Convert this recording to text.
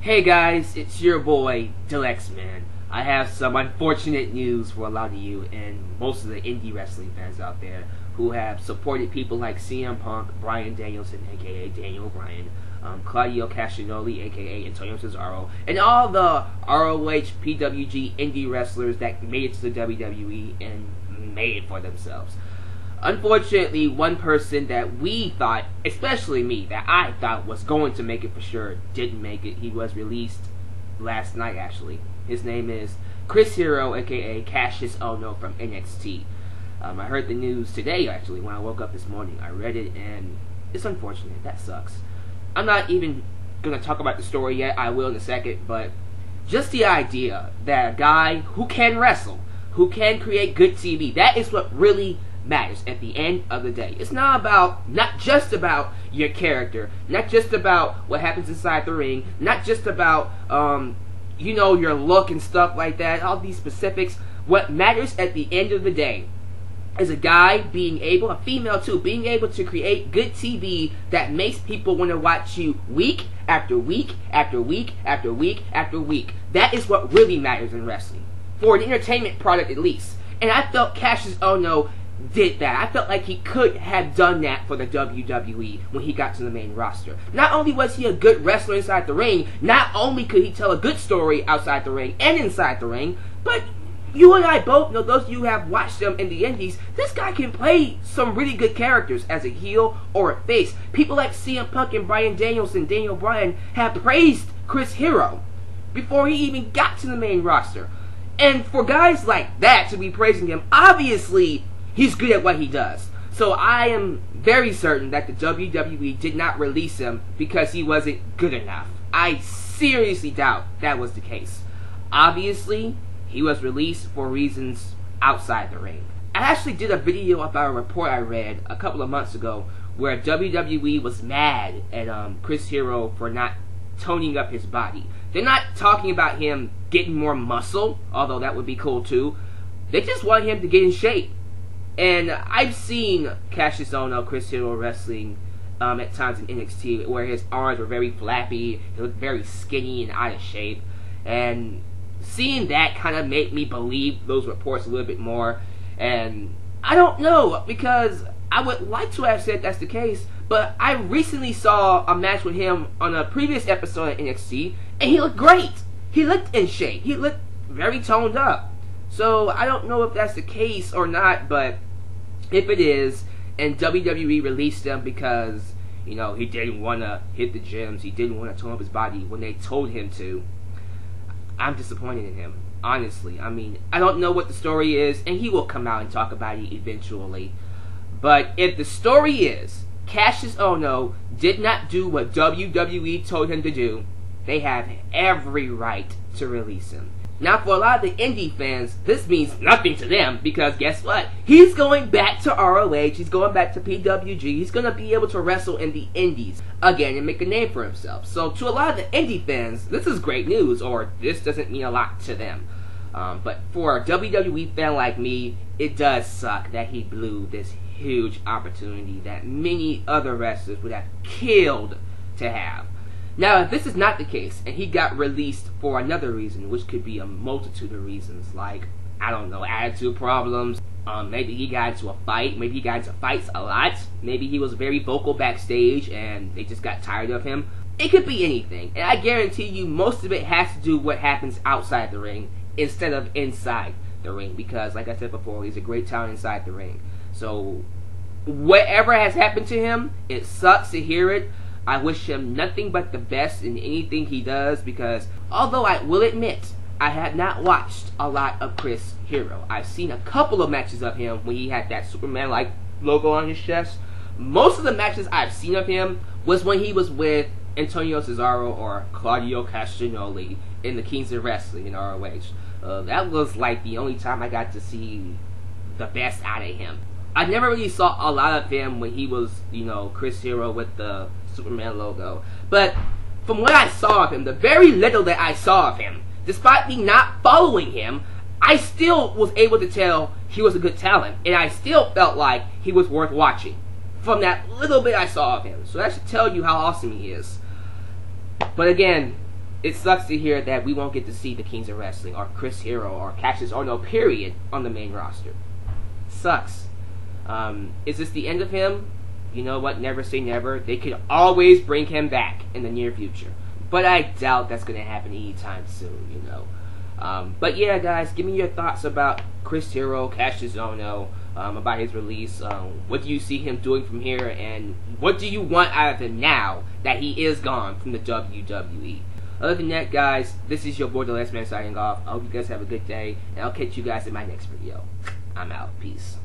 Hey guys, it's your boy, Alyx, man. I have some unfortunate news for a lot of you and most of the indie wrestling fans out there who have supported people like CM Punk, Bryan Danielson, aka Daniel Bryan, Claudio Castagnoli, aka Antonio Cesaro, and all the ROH, PWG indie wrestlers that made it to the WWE and made it for themselves. Unfortunately, one person that we thought, especially me, that I thought was going to make it for sure, didn't make it. He was released last night, actually. His name is Chris Hero, aka Kassius Ohno from NXT. I heard the news today, actually, when I woke up this morning. I read it, and it's unfortunate. That sucks. I'm not even going to talk about the story yet. I will in a second, but just the idea that a guy who can wrestle, who can create good TV, that is what really matters at the end of the day. It's not just about your character, not just about what happens inside the ring, not just about your look and stuff like that, all these specifics. What matters at the end of the day is a guy being able, a female too, being able to create good TV that makes people want to watch you week after week after week after week after week. That is what really matters in wrestling, for an entertainment product at least. And I felt Kassius Ohno did that. I felt like he could have done that for the WWE when he got to the main roster. Not only was he a good wrestler inside the ring, not only could he tell a good story outside the ring and inside the ring, but you and I both know, those of you who have watched him in the indies, this guy can play some really good characters as a heel or a face. People like CM Punk and Bryan Danielson, Daniel Bryan, have praised Chris Hero before he even got to the main roster. And for guys like that to be praising him, obviously he's good at what he does. So I am very certain that the WWE did not release him because he wasn't good enough. I seriously doubt that was the case. Obviously, he was released for reasons outside the ring. I actually did a video about a report I read a couple of months ago where WWE was mad at Chris Hero for not toning up his body. They're not talking about him getting more muscle, although that would be cool too. They just want him to get in shape. And I've seen Kassius Ohno, Chris Hero, wrestling at times in NXT where his arms were very flappy, he looked very skinny and out of shape. And seeing that kind of made me believe those reports a little bit more. And I don't know, because I would like to have said that's the case, but I recently saw a match with him on a previous episode of NXT, and he looked great. He looked in shape. He looked very toned up. So I don't know if that's the case or not, but if it is, and WWE released him because, he didn't want to hit the gyms, he didn't want to tone up his body when they told him to, I'm disappointed in him, honestly. I mean, I don't know what the story is, and he will come out and talk about it eventually. But if the story is Kassius Ohno did not do what WWE told him to do, they have every right to release him. Now, for a lot of the indie fans, this means nothing to them, because guess what? He's going back to ROH, he's going back to PWG, he's going to be able to wrestle in the indies again and make a name for himself. So to a lot of the indie fans, this is great news, or this doesn't mean a lot to them. But for a WWE fan like me, it does suck that he blew this huge opportunity that many other wrestlers would have killed to have. Now, if this is not the case, and he got released for another reason, which could be a multitude of reasons, like, I don't know, attitude problems, maybe he got into a fight, maybe he got into fights a lot, maybe he was very vocal backstage and they just got tired of him. It could be anything, and I guarantee you most of it has to do with what happens outside the ring instead of inside the ring, because, like I said before, he's a great talent inside the ring. So, whatever has happened to him, it sucks to hear it. I wish him nothing but the best in anything he does, because although I will admit I have not watched a lot of Chris Hero. I've seen a couple of matches of him when he had that Superman-like logo on his chest. Most of the matches I've seen of him was when he was with Antonio Cesaro or Claudio Castagnoli in the Kings of Wrestling in ROH. That was like the only time I got to see the best out of him. I never really saw a lot of him when he was, Chris Hero with the Superman logo. But from what I saw of him, the very little that I saw of him, despite me not following him, I still was able to tell he was a good talent. And I still felt like he was worth watching from that little bit I saw of him. So that should tell you how awesome he is. But again, it sucks to hear that we won't get to see the Kings of Wrestling or Chris Hero or Kassius Ohno, period, on the main roster. Sucks. Is this the end of him? You know what? Never say never. They could always bring him back in the near future. But I doubt that's going to happen anytime soon, you know. But yeah, guys, give me your thoughts about Chris Hero, Kassius Ohno, about his release. What do you see him doing from here, and what do you want out of him now that he is gone from the WWE? Other than that, guys, this is your boy, The Last Man, signing off. I hope you guys have a good day, and I'll catch you guys in my next video. I'm out. Peace.